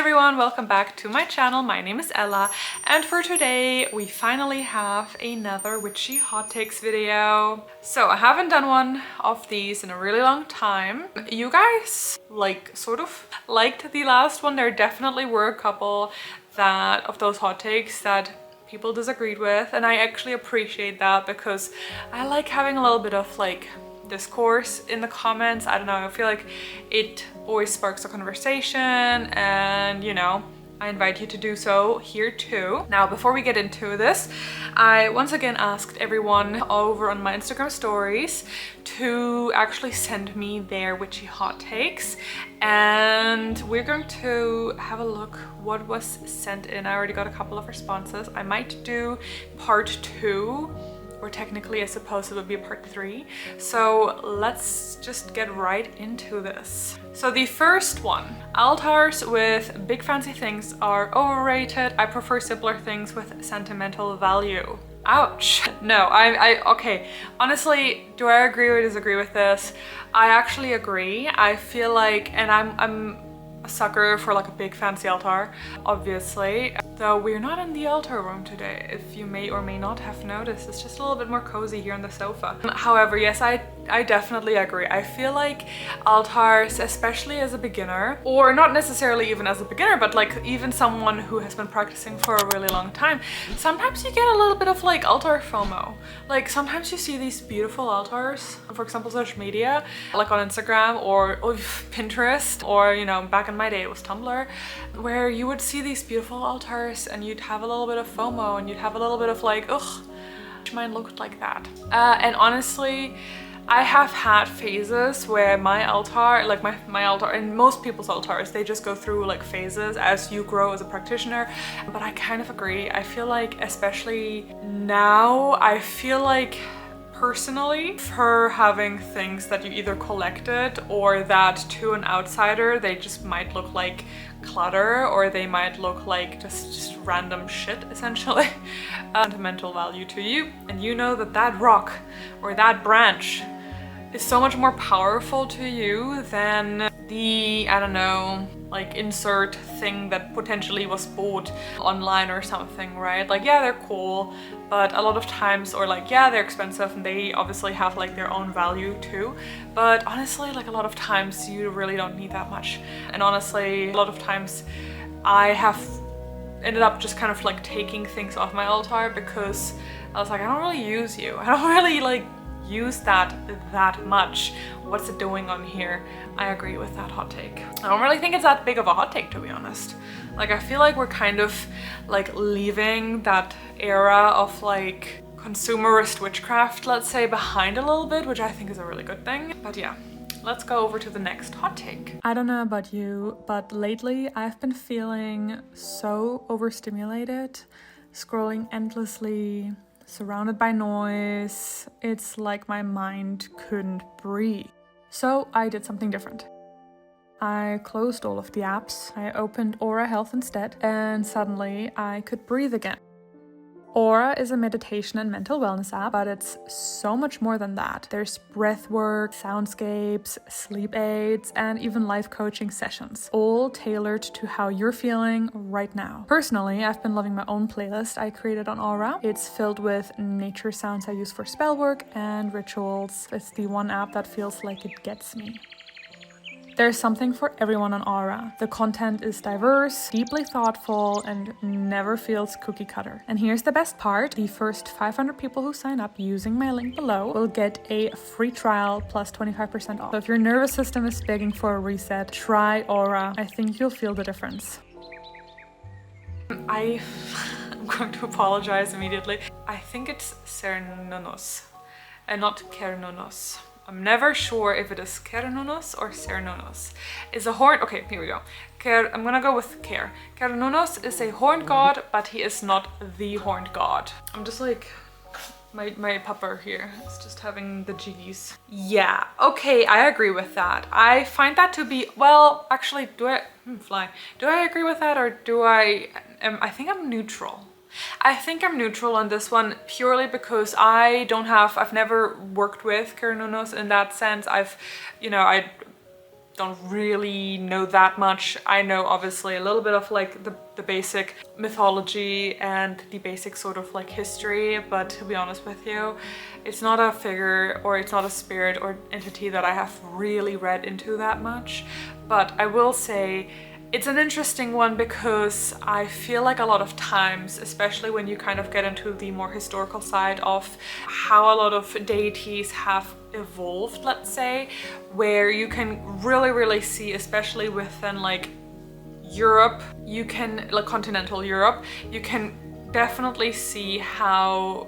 everyone, welcome back to my channel. My name is Ella, and for today we finally have another witchy hot takes video. So I haven't done one of these in a really long time. You guys sort of liked the last one. There definitely were a couple of those hot takes that people disagreed with, and I actually appreciate that because I like having a little bit of discourse in the comments. I don't know, I feel like it always sparks a conversation, and I invite you to do so here too. Now, before we get into this, I once again asked everyone over on my Instagram stories to actually send me their witchy hot takes, and we're going to have a look what was sent in. I already got a couple of responses. I might do part 2, or technically I suppose it would be a part 3. So let's just get right into this. So the first one: altars with big fancy things are overrated. I prefer simpler things with sentimental value. Ouch. No, okay. Honestly, do I agree or disagree with this? I actually agree. I feel like, and I'm a sucker for a big fancy altar, obviously. Though we're not in the altar room today, if you may or may not have noticed. It's just a little bit more cozy here on the sofa. However, yes, I definitely agree. I feel like altars, especially as a beginner, or not necessarily even as a beginner, but even someone who has been practicing for a really long time, sometimes you get a little bit of altar FOMO. Sometimes you see these beautiful altars, for example, social media, on Instagram or Pinterest, or back in my day it was Tumblr, where you would see these beautiful altars and you'd have a little bit of FOMO and you'd have a little bit of ugh, mine looked like that. And honestly, I have had phases where my altar, my altar, and most people's altars, they just go through phases as you grow as a practitioner. But I kind of agree. I feel like, especially now, I feel like personally, for having things that you either collected or that to an outsider they just might look like clutter, or they might look like just random shit, essentially. Sentimental value to you, and you know that rock or that branch is so much more powerful to you than the, I don't know, insert thing that potentially was bought online or something, right? Yeah, they're cool, but a lot of times, or yeah, they're expensive and they obviously have their own value too. But honestly, a lot of times you really don't need that much. And honestly, a lot of times I have ended up just kind of taking things off my altar because I was I don't really use you. I don't really use that much. What's it doing on here? I agree with that hot take. I don't really think it's that big of a hot take, to be honest. I feel we're kind of leaving that era of consumerist witchcraft, let's say, behind a little bit, which I think is a really good thing. But yeah, let's go over to the next hot take. I don't know about you, but lately I've been feeling so overstimulated, scrolling endlessly, surrounded by noise. It's like my mind couldn't breathe. So I did something different. I closed all of the apps, I opened Aura Health instead, and suddenly I could breathe again. Aura is a meditation and mental wellness app, but it's so much more than that. There's breath work, soundscapes, sleep aids, and even life coaching sessions, all tailored to how you're feeling right now. Personally, I've been loving my own playlist I created on Aura. It's filled with nature sounds I use for spell work and rituals. It's the one app that feels like it gets me. There's something for everyone on Aura. The content is diverse, deeply thoughtful, and never feels cookie cutter. And here's the best part: the first 500 people who sign up using my link below will get a free trial plus 25% off. So if your nervous system is begging for a reset, try Aura. I think you'll feel the difference. I'm going to apologize immediately. I think it's Cernonos and not Kernonos. I'm never sure if it is Kernonos or Cernonos. Is a horn. Okay, here we go. I'm gonna go with Ker. Kernonos is a horned god, but he is not the horned god. I'm just my pupper here is just having the jiggies. Yeah, okay, I agree with that. I find that to be, well, actually, do I agree with that, or do I think I'm neutral. I think I'm neutral on this one purely because I've never worked with Kernunos in that sense. I don't really know that much. I know obviously a little bit of like the basic mythology and the basic sort of like history, but to be honest with you, it's not a figure or it's not a spirit or entity that I have really read into that much. But I will say it's an interesting one because I feel like a lot of times, especially when you kind of get into the more historical side of how a lot of deities have evolved, let's say, where you can really see, especially within like Europe, you can, like continental Europe, you can definitely see how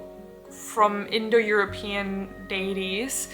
from Indo-European deities,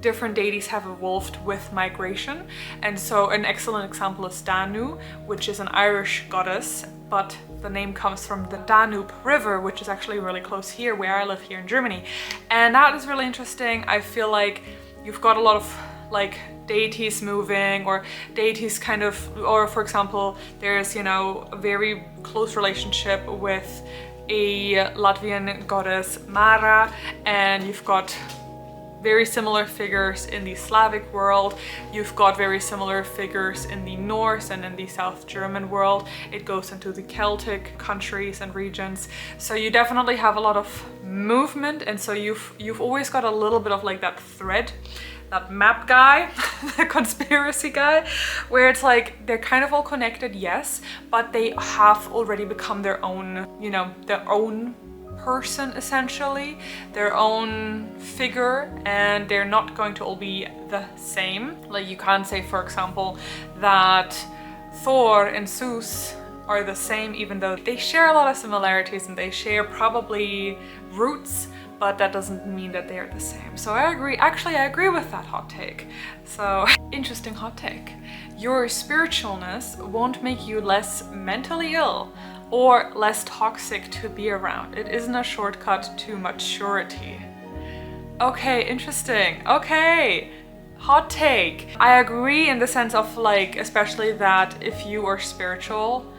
different deities have evolved with migration. And so an excellent example is Danu, which is an Irish goddess, but the name comes from the Danube River, which is actually really close here where I live here in Germany. And that is really interesting. I feel like you've got a lot of like deities moving, or deities kind of, or for example, there's, you know, a very close relationship with a Latvian goddess Mara, and you've got very similar figures in the Slavic world. You've got very similar figures in the Norse and in the South German world. It goes into the Celtic countries and regions. So you definitely have a lot of movement, and so you've always got a little bit of like that thread, that map guy, the conspiracy guy, where it's like they're kind of all connected, yes, but they have already become their own, you know, their own person, essentially, their own figure, and they're not going to all be the same. Like you can't say, for example, that Thor and Zeus are the same, even though they share a lot of similarities and they share probably roots, but that doesn't mean that they're the same. So I agree, actually I agree with that hot take. So interesting hot take. Your spiritualness won't make you less mentally ill or less toxic to be around. It isn't a shortcut to maturity. Okay, interesting. Okay, hot take. I agree in the sense of like, especially that if you are spiritual,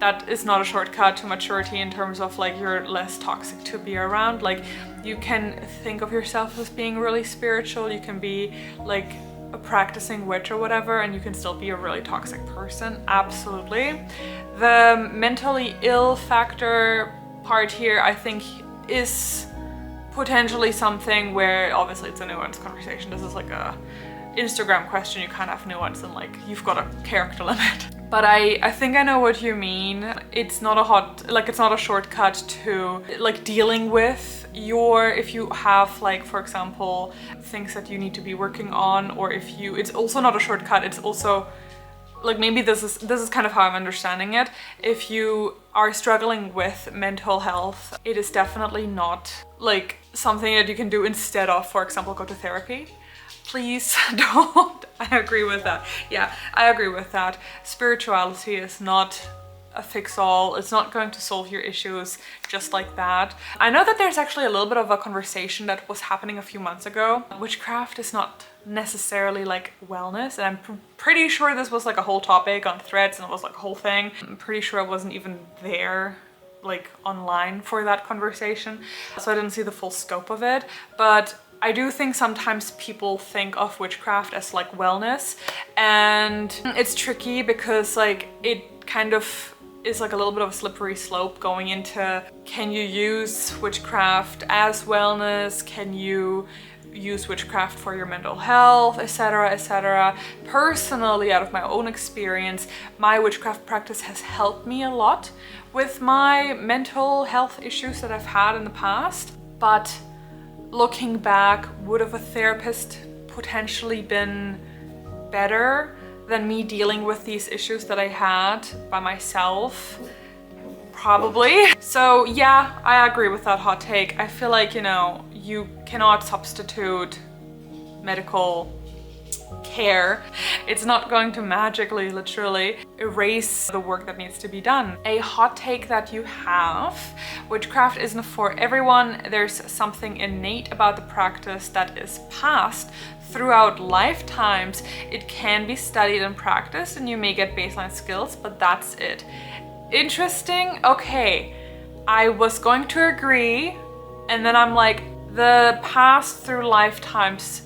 that is not a shortcut to maturity in terms of like you're less toxic to be around. Like you can think of yourself as being really spiritual, you can be like a practicing witch or whatever, and you can still be a really toxic person, absolutely. The mentally ill factor part here, I think, is potentially something where obviously it's a nuanced conversation. This is like a Instagram question, you can't have nuance and like you've got a character limit. But I think I know what you mean. It's not it's not a shortcut to like dealing with your, if you have like, for example, things that you need to be working on, or if you, it's also not a shortcut, it's also like, maybe this is kind of how I'm understanding it. If you are struggling with mental health, it is definitely not like something that you can do instead of, for example, go to therapy. Please don't. I agree with that. Yeah, I agree with that. Spirituality is not a fix-all. It's not going to solve your issues just like that. I know that there's actually a little bit of a conversation that was happening a few months ago. Witchcraft is not necessarily like wellness, and I'm pretty sure this was like a whole topic on Threads, and it was like a whole thing. I'm pretty sure I wasn't even there like online for that conversation, so I didn't see the full scope of it. But I do think sometimes people think of witchcraft as like wellness, and it's tricky because like it kind of is like a little bit of a slippery slope going into, can you use witchcraft as wellness? Can you use witchcraft for your mental health, etc., etc. Personally, out of my own experience, my witchcraft practice has helped me a lot with my mental health issues that I've had in the past. But looking back, would have a therapist potentially been better than me dealing with these issues that I had by myself? Probably. So yeah, I agree with that hot take. I feel like, you know, you cannot substitute medical care. It's not going to magically, literally, erase the work that needs to be done. A hot take that you have: witchcraft isn't for everyone. There's something innate about the practice that is passed throughout lifetimes. It can be studied and practiced, and you may get baseline skills, but that's it. Interesting. Okay, I was going to agree, and then I'm like, the past through lifetimes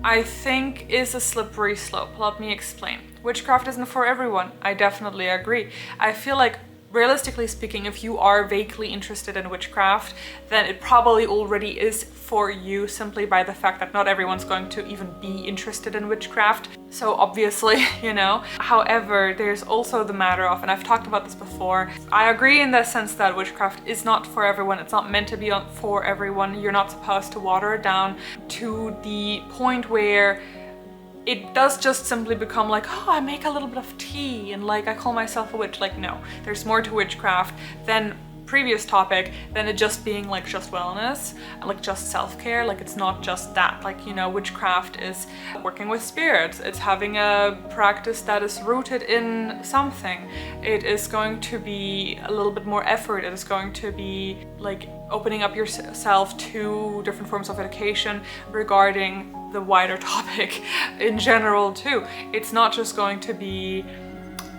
I think is a slippery slope. Let me explain. Witchcraft isn't for everyone. I definitely agree. I feel like, realistically speaking, if you are vaguely interested in witchcraft, then it probably already is for you, simply by the fact that not everyone's going to even be interested in witchcraft. So obviously, you know. However, there's also the matter of, and I've talked about this before, I agree in the sense that witchcraft is not for everyone. It's not meant to be for everyone. You're not supposed to water it down to the point where it does just simply become like, oh, I make a little bit of tea and like I call myself a witch. Like, no, there's more to witchcraft than previous topic, than it just being like just wellness, like just self-care. Like, it's not just that. Like, you know, witchcraft is working with spirits. It's having a practice that is rooted in something. It is going to be a little bit more effort. It is going to be like opening up yourself to different forms of education regarding the wider topic in general too. It's not just going to be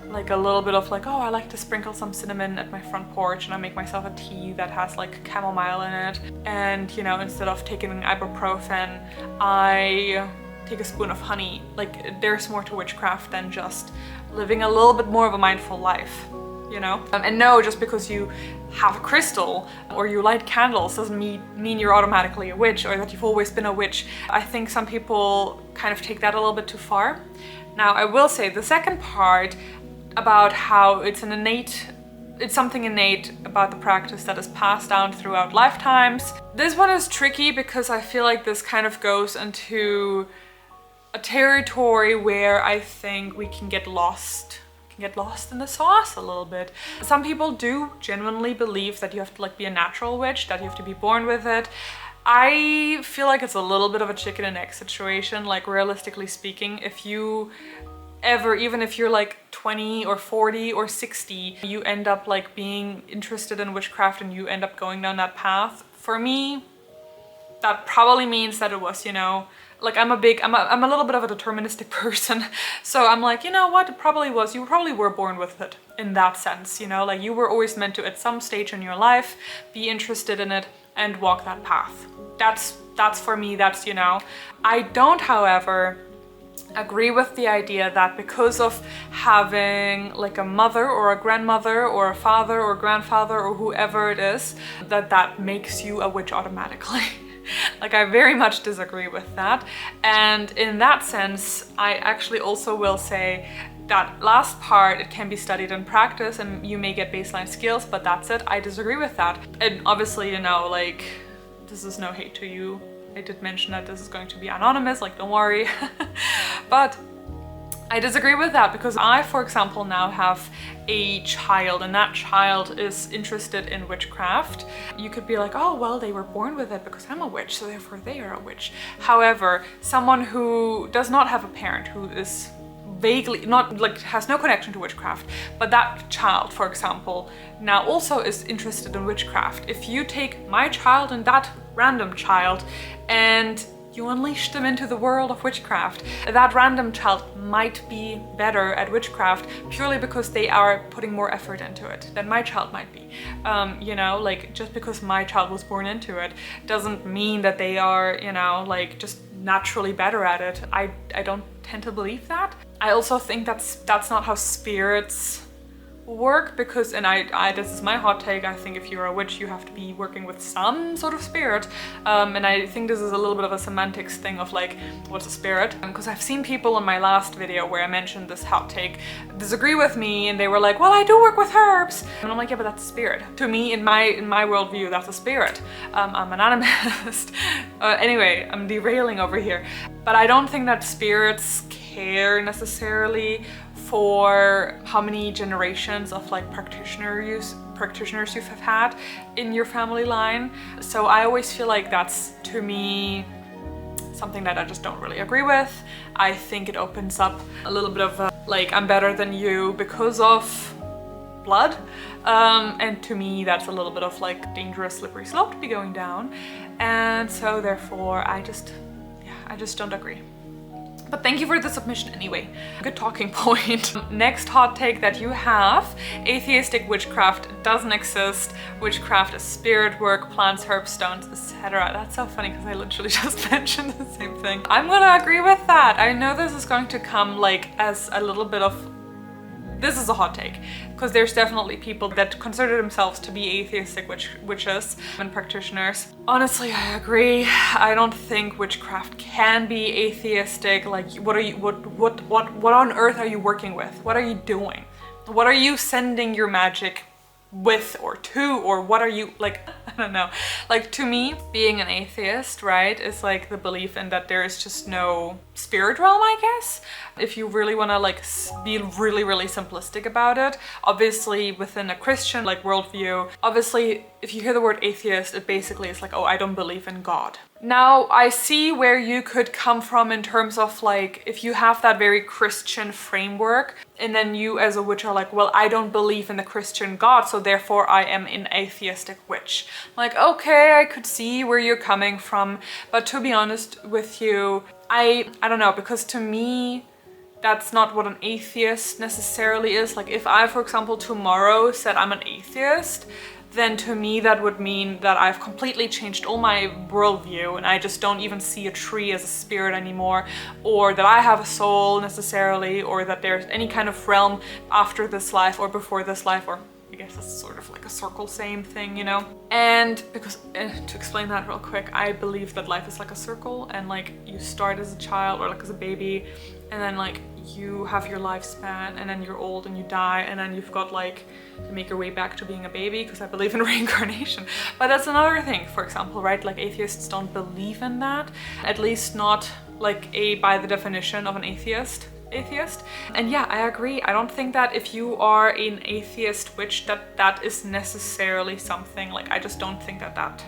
like a little bit of like, oh, I like to sprinkle some cinnamon at my front porch and I make myself a tea that has like chamomile in it, and you know, instead of taking ibuprofen, I take a spoon of honey. Like, there's more to witchcraft than just living a little bit more of a mindful life, you know? And no, just because you have a crystal or you light candles doesn't mean you're automatically a witch, or that you've always been a witch. I think some people kind of take that a little bit too far. Now, I will say the second part about how it's something innate about the practice that is passed down throughout lifetimes. This one is tricky because I feel like this kind of goes into a territory where I think we can get lost in the sauce a little bit. Some people do genuinely believe that you have to like be a natural witch, that you have to be born with it. I feel like it's a little bit of a chicken and egg situation. Like, realistically speaking, if you ever, even if you're like 20 or 40 or 60, you end up like being interested in witchcraft and you end up going down that path, for me, that probably means that it was, you know, like I'm a little bit of a deterministic person. So I'm like, you know what, it probably was, you probably were born with it in that sense, you know, like you were always meant to, at some stage in your life, be interested in it and walk that path. That's for me, that's, you know. I don't, however, agree with the idea that because of having like a mother or a grandmother or a father or grandfather or whoever it is, that makes you a witch automatically. Like, I very much disagree with that. And in that sense, I actually also will say that last part, it can be studied in practice and you may get baseline skills, but that's it. I disagree with that. And obviously, you know, like, this is no hate to you. I did mention that this is going to be anonymous, like, don't worry. But I disagree with that because I, for example, now have a child and that child is interested in witchcraft. You could be like, oh, well, they were born with it because I'm a witch, so therefore they are a witch. However, someone who does not have a parent who is vaguely, not like, has no connection to witchcraft, but that child, for example, now also is interested in witchcraft. If you take my child and that random child and you unleash them into the world of witchcraft, that random child might be better at witchcraft purely because they are putting more effort into it than my child might be. You know, like, just because my child was born into it doesn't mean that they are, you know, like, just naturally better at it. I don't tend to believe that. I also think that's not how spirits work, because, and I this is my hot take, I think if you're a witch you have to be working with some sort of spirit, and I think this is a little bit of a semantics thing of like, what's a spirit? Because I've seen people in my last video where I mentioned this hot take disagree with me, and they were like, well, I do work with herbs, and I'm like, yeah, but that's a spirit. To me, in my worldview, that's a spirit. I'm an animist. Anyway, I'm derailing over here, but I don't think that spirits care necessarily for how many generations of like practitioners you have had in your family line. So I always feel like that's, to me, something that I just don't really agree with. I think it opens up a little bit of like, I'm better than you because of blood, and to me that's a little bit of like dangerous slippery slope to be going down, and so therefore I just don't agree. But thank you for the submission anyway. Good talking point. Next hot take that you have: atheistic witchcraft doesn't exist. Witchcraft is spirit work, plants, herbs, stones, etc. That's so funny because I literally just mentioned the same thing. I'm gonna agree with that. I know this is going to come like as a little bit of, this is a hot take, because there's definitely people that consider themselves to be atheistic witches and practitioners. Honestly, I agree. I don't think witchcraft can be atheistic. Like, what on earth are you working with? What are you doing? What are you sending your magic with or to, or what are you, like, I don't know. Like, to me, being an atheist, right, is like the belief in that there is just no spirit realm, I guess. If you really want to like be really simplistic about it, obviously within a Christian like worldview, obviously if you hear the word atheist, it basically is like, oh, I don't believe in God. Now, I see where you could come from in terms of like, if you have that very Christian framework, and then you as a witch are like, well, I don't believe in the Christian God, so therefore I am an atheistic witch. Like, okay, I could see where you're coming from, but to be honest with you, I don't know, because to me, that's not what an atheist necessarily is. Like, if I, for example, tomorrow said I'm an atheist, then to me that would mean that I've completely changed all my worldview and I just don't even see a tree as a spirit anymore, or that I have a soul necessarily, or that there's any kind of realm after this life or before this life, or I guess it's sort of like a circle same thing, you know? And because, to explain that real quick, I believe that life is like a circle, and like you start as a child or like as a baby, and then like you have your lifespan, and then you're old and you die, and then you've got like to make your way back to being a baby, because I believe in reincarnation. But that's another thing, for example, right? Like, atheists don't believe in that, at least not like by the definition of an atheist. And yeah, I agree. I don't think that if you are an atheist witch that is necessarily something, like, I just don't think that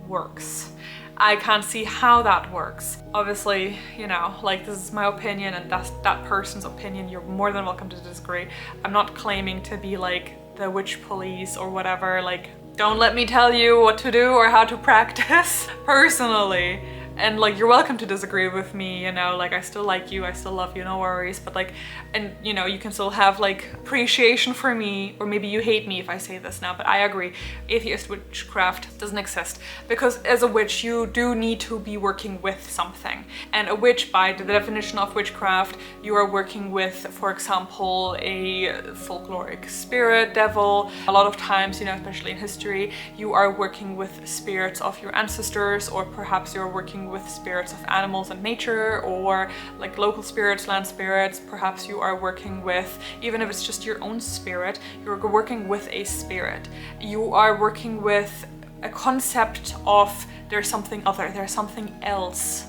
works. I can't see how that works. Obviously, you know, like, this is my opinion and that's that person's opinion. You're more than welcome to disagree. I'm not claiming to be like the witch police or whatever. Like, don't let me tell you what to do or how to practice personally. And like, you're welcome to disagree with me, you know, like, I still like you, I still love you, no worries. But like, and you know, you can still have like appreciation for me, or maybe you hate me if I say this now, but I agree, atheist witchcraft doesn't exist, because as a witch you do need to be working with something. And a witch, by the definition of witchcraft, you are working with, for example, a folkloric spirit, devil. A lot of times, you know, especially in history, you are working with spirits of your ancestors, or perhaps you're working with spirits of animals and nature, or like local spirits, land spirits. Perhaps you are working with, even if it's just your own spirit, you're working with a spirit. You are working with a concept of there's something other, there's something else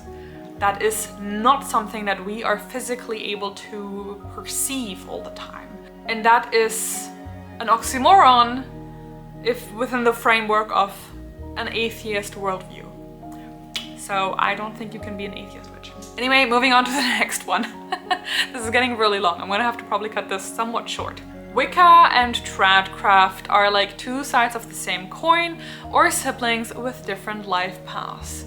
that is not something that we are physically able to perceive all the time. And that is an oxymoron if within the framework of an atheist worldview. So I don't think you can be an atheist witch. Anyway, moving on to the next one. This is getting really long. I'm gonna have to probably cut this somewhat short. Wicca and tradcraft are like two sides of the same coin, or siblings with different life paths.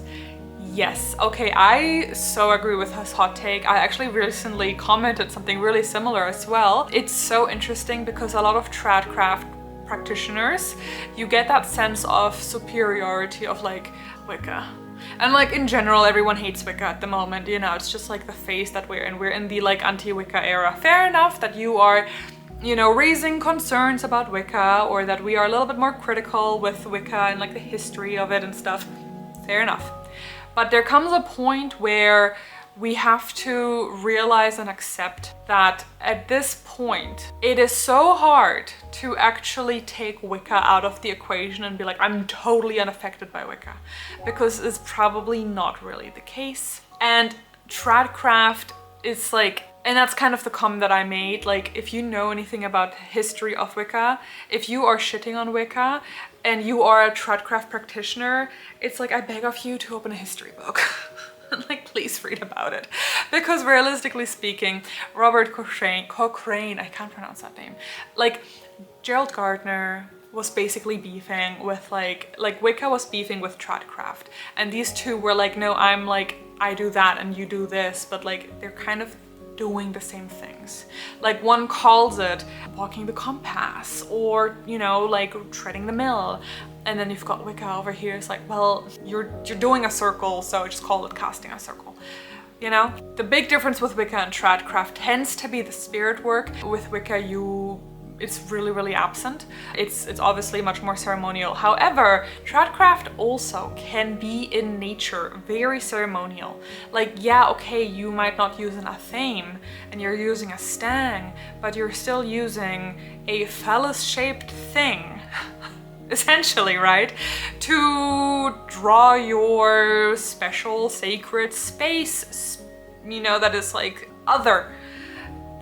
Yes, okay, I so agree with this hot take. I actually recently commented something really similar as well. It's so interesting because a lot of tradcraft practitioners, you get that sense of superiority of like Wicca. And like in general, everyone hates Wicca at the moment, you know, it's just like the phase that we're in. We're in the like anti-Wicca era. Fair enough that you are, you know, raising concerns about Wicca, or that we are a little bit more critical with Wicca and like the history of it and stuff. Fair enough. But there comes a point where we have to realize and accept that at this point, it is so hard to actually take Wicca out of the equation and be like, I'm totally unaffected by Wicca, because it's probably not really the case. And tradcraft is like, and that's kind of the comment that I made, like, if you know anything about the history of Wicca, if you are shitting on Wicca and you are a tradcraft practitioner, it's like, I beg of you to open a history book. Like, please read about it. Because realistically speaking, Robert Cochrane, I can't pronounce that name, like, Gerald Gardner was basically beefing with like Wicca was beefing with tradcraft, and these two were like, no, I'm like I do that and you do this, but like they're kind of doing the same things. Like one calls it walking the compass, or you know, like treading the mill. And then you've got Wicca over here. It's like, well, you're doing a circle, so just call it casting a circle. You know? The big difference with Wicca and Tradcraft tends to be the spirit work. With Wicca, it's really, really absent. It's obviously much more ceremonial. However, Tradcraft also can be in nature very ceremonial. Like, yeah, okay, you might not use an athame and you're using a stang, but you're still using a phallus-shaped thing, essentially, right? To draw your special sacred space, you know, that is like other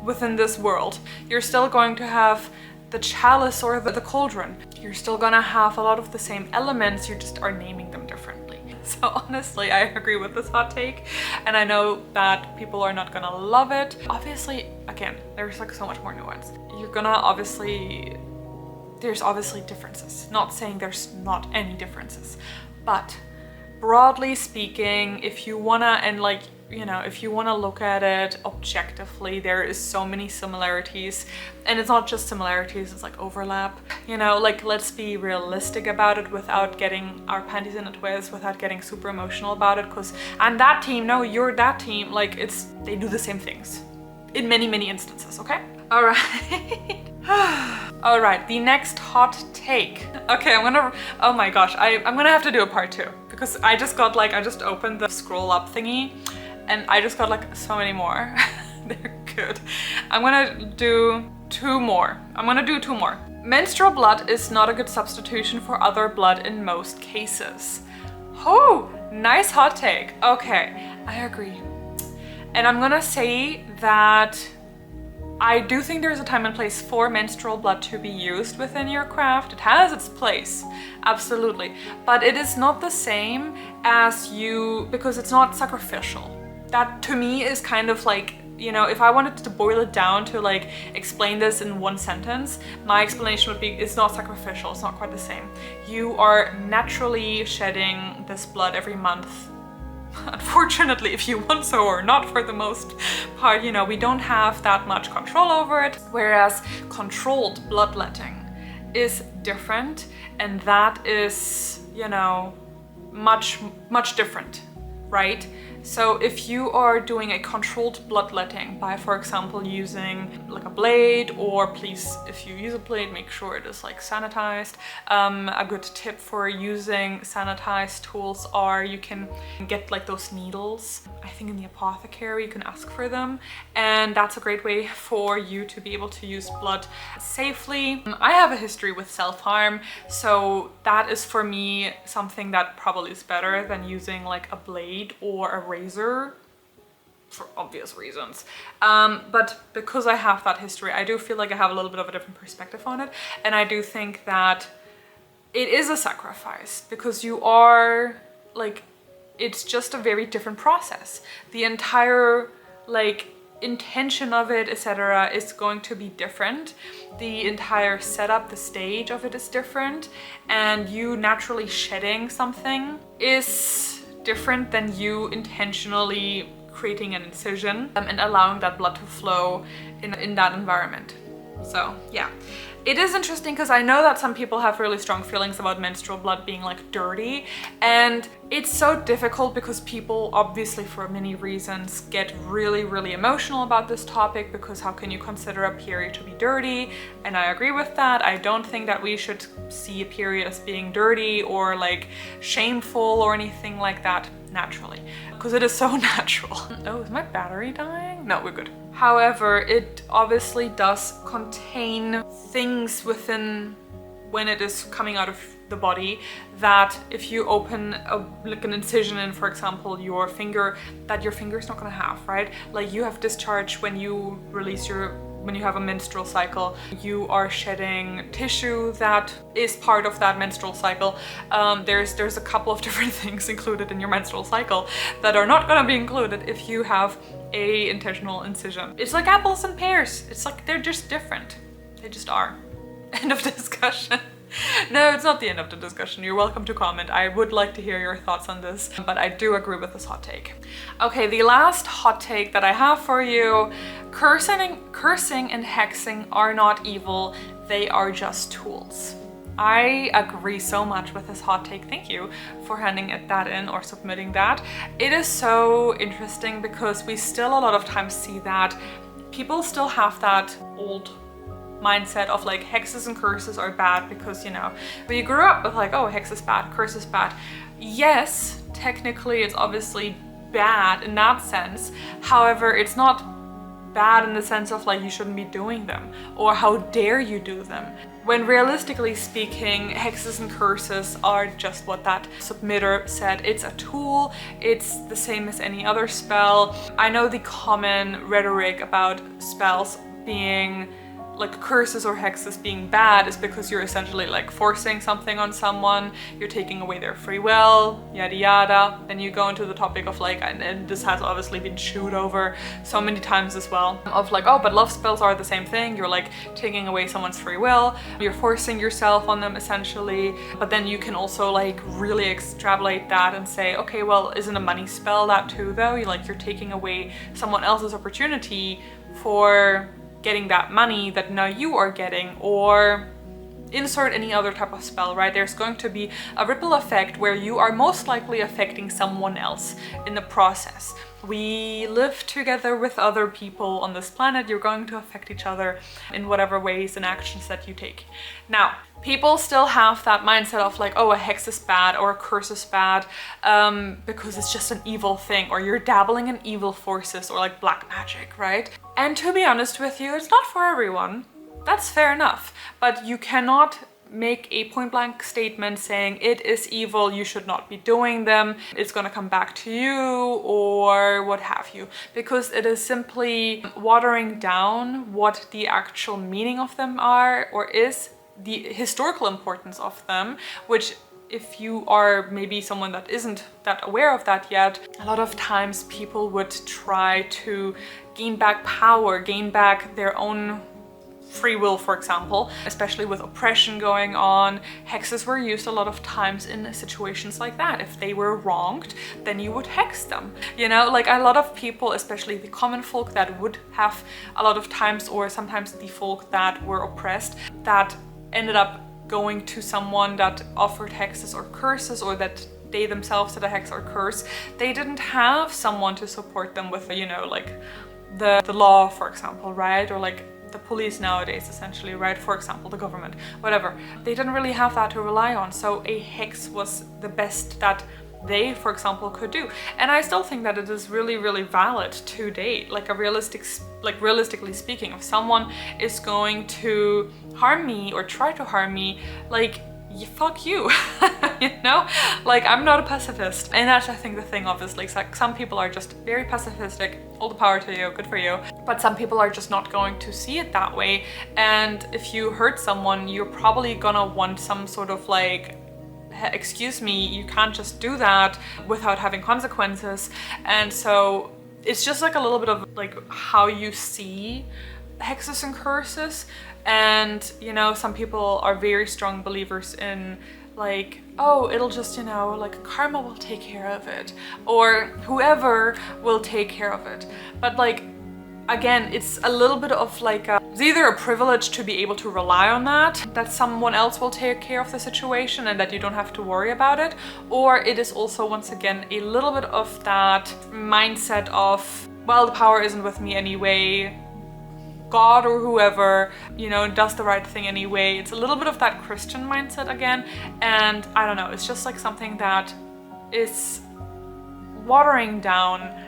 within this world. You're still going to have the chalice or the cauldron. You're still gonna have a lot of the same elements, you just are naming them differently. So honestly, I agree with this hot take, and I know that people are not gonna love it. Obviously, again, there's like so much more nuance. There's obviously differences. Not saying there's not any differences, but broadly speaking, if you wanna, and like, you know, if you want to look at it objectively, there is so many similarities, and it's not just similarities, it's like overlap, you know, like let's be realistic about it without getting our panties in a twist, without getting super emotional about it, because I'm that team, no, you're that team, like they do the same things in many, many instances, okay? All right. All right, the next hot take. Okay, oh my gosh, I'm gonna have to do a part 2, because I just opened the scroll up thingy, and I just got like so many more. They're good. I'm gonna do 2 more. Menstrual blood is not a good substitution for other blood in most cases. Oh, nice hot take. Okay, I agree. And I'm gonna say that I do think there's a time and place for menstrual blood to be used within your craft. It has its place, absolutely. But it is not the same as because it's not sacrificial. That to me is kind of like, you know, if I wanted to boil it down to like explain this in one sentence, my explanation would be it's not sacrificial, it's not quite the same. You are naturally shedding this blood every month. Unfortunately, if you want so, or not for the most part, you know, we don't have that much control over it. Whereas controlled bloodletting is different, and that is, you know, much, much different, right? So if you are doing a controlled bloodletting by, for example, using like a blade, or please, if you use a blade, make sure it is like sanitized. A good tip for using sanitized tools are you can get like those needles. I think in the apothecary you can ask for them, and that's a great way for you to be able to use blood safely. I have a history with self-harm, so that is for me something that probably is better than using like a blade or a razor, for obvious reasons. But because I have that history, I do feel like I have a little bit of a different perspective on it, and I do think that it is a sacrifice, because you are like, it's just a very different process. The entire like intention of it, etc., is going to be different. The entire setup, the stage of it is different, and you naturally shedding something is different than you intentionally creating an incision and allowing that blood to flow in that environment. So yeah, it is interesting, because I know that some people have really strong feelings about menstrual blood being like dirty, and it's so difficult because people, obviously for many reasons, get really, really emotional about this topic, because how can you consider a period to be dirty? And I agree with that. I don't think that we should see a period as being dirty or like shameful or anything like that naturally, because it is so natural. Oh, is my battery dying? No, we're good. However, it obviously does contain things within, when it is coming out of the body, that if you open like an incision in, for example, your finger, that your finger is not gonna have, right? Like you have discharge when you release when you have a menstrual cycle, you are shedding tissue that is part of that menstrual cycle. There's a couple of different things included in your menstrual cycle that are not gonna be included if you have a intentional incision. It's like apples and pears. It's like, they're just different. They just are. End of discussion. No, it's not the end of the discussion. You're welcome to comment. I would like to hear your thoughts on this, but I do agree with this hot take. Okay, the last hot take that I have for you: cursing and hexing are not evil, they are just tools. I agree so much with this hot take. Thank you for handing that in or submitting that. It is so interesting because we still a lot of times see that people still have that old mindset of like hexes and curses are bad because, you know, we grew up with like, oh, hex is bad, curse is bad. Yes, technically it's obviously bad in that sense. However, it's not bad in the sense of like you shouldn't be doing them or how dare you do them. When realistically speaking, hexes and curses are just what that submitter said. It's a tool, it's the same as any other spell. I know the common rhetoric about spells being like curses or hexes being bad is because you're essentially like forcing something on someone, you're taking away their free will, yada yada. Then you go into the topic of like, and this has obviously been chewed over so many times as well, of like, oh, but love spells are the same thing. You're like taking away someone's free will, you're forcing yourself on them essentially. But then you can also like really extrapolate that and say, okay, well, isn't a money spell that too though? You're taking away someone else's opportunity for getting that money that now you are getting, or insert any other type of spell, right? There's going to be a ripple effect where you are most likely affecting someone else in the process. We live together with other people on this planet. You're going to affect each other in whatever ways and actions that you take. Now, people still have that mindset of like, oh, a hex is bad or a curse is bad because it's just an evil thing, or you're dabbling in evil forces or like black magic, right? And to be honest with you, it's not for everyone. That's fair enough, but you cannot make a point-blank statement saying it is evil, you should not be doing them, it's gonna come back to you, or what have you, because it is simply watering down what the actual meaning of them are, or is the historical importance of them, which, if you are maybe someone that isn't that aware of that yet, a lot of times people would try to gain back power, gain back their own free will, for example, especially with oppression going on. Hexes were used a lot of times in situations like that. If they were wronged, then you would hex them. You know, like a lot of people, especially the common folk that would have a lot of times, or sometimes the folk that were oppressed, that ended up going to someone that offered hexes or curses, or that they themselves did a hex or curse. They didn't have someone to support them with, you know, like the law, for example, right? Or like the police nowadays, essentially, right? For example, the government, whatever. They didn't really have that to rely on. So a hex was the best that they, for example, could do. And I still think that it is really, really valid to date. Like realistically speaking, if someone is going to harm me or try to harm me, like, fuck you, you know? Like, I'm not a pacifist. And that's, I think, the thing, obviously. It's like some people are just very pacifistic, all the power to you, good for you. But some people are just not going to see it that way. And if you hurt someone, you're probably gonna want some sort of like, excuse me, you can't just do that without having consequences. And so it's just like a little bit of like how you see hexes and curses. And, you know, some people are very strong believers in like, oh, it'll just, you know, like karma will take care of it, or whoever will take care of it. But like, again, it's a little bit of like it's either a privilege to be able to rely on that someone else will take care of the situation and that you don't have to worry about it, or it is also, once again, a little bit of that mindset of, well, the power isn't with me anyway, God or whoever, you know, does the right thing anyway. It's a little bit of that Christian mindset again, and I don't know, it's just like something that is watering down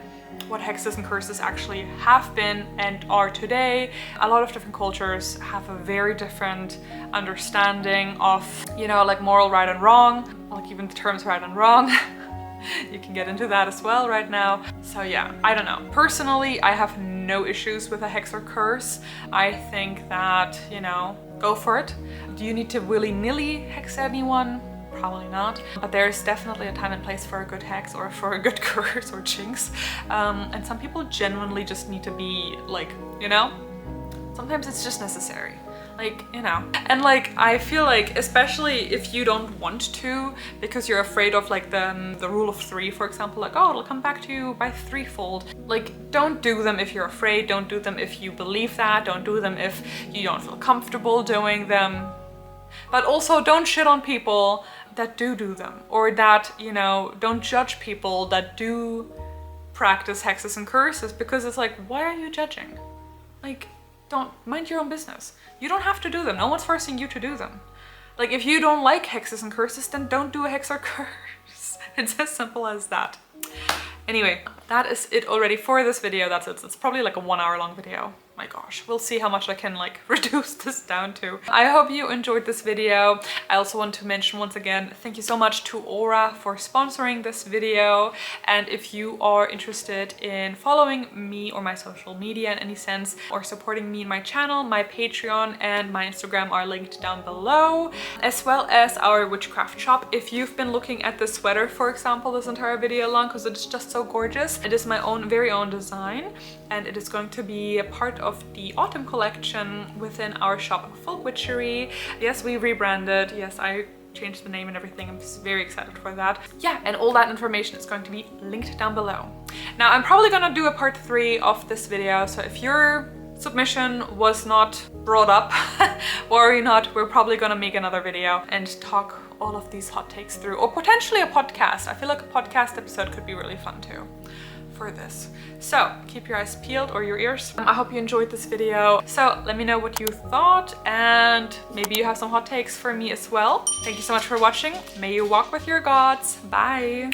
what hexes and curses actually have been and are today. A lot of different cultures have a very different understanding of, you know, like moral right and wrong, like even the terms right and wrong. You can get into that as well right now. So yeah, I don't know. Personally, I have no issues with a hex or curse. I think that, you know, go for it. Do you need to willy-nilly hex anyone? Probably not. But there's definitely a time and place for a good hex or for a good curse or jinx. And some people genuinely just need to be like, you know, sometimes it's just necessary. Like, you know. And like, I feel like, especially if you don't want to, because you're afraid of like the rule of 3, for example, like, oh, it'll come back to you by threefold. Like, don't do them if you're afraid. Don't do them if you believe that. Don't do them if you don't feel comfortable doing them. But also don't shit on people that do them, or that, you know, don't judge people that do practice hexes and curses, because it's like, why are you judging? Like, don't mind your own business. You don't have to do them. No one's forcing you to do them. Like, if you don't like hexes and curses, then don't do a hex or curse. It's as simple as that. Anyway, that is it already for this video. That's it. It's probably like a 1 hour long video. My gosh, we'll see how much I can like reduce this down to. I hope you enjoyed this video. I also want to mention once again, thank you so much to Aura for sponsoring this video. And if you are interested in following me or my social media in any sense, or supporting me and my channel, my Patreon and my Instagram are linked down below, as well as our witchcraft shop. If you've been looking at this sweater, for example, this entire video long, because it's just so gorgeous. It is my very own design, and it is going to be a part of the autumn collection within our shop, Full Witchery. Yes, we rebranded. Yes, I changed the name and everything. I'm just very excited for that. Yeah, and all that information is going to be linked down below. Now, I'm probably gonna do a part 3 of this video, so if your submission was not brought up, worry not, we're probably gonna make another video and talk all of these hot takes through, or potentially a podcast. I feel like a podcast episode could be really fun too for this. So keep your eyes peeled, or your ears. I hope you enjoyed this video. So let me know what you thought, and maybe you have some hot takes for me as well. Thank you so much for watching. May you walk with your gods. Bye.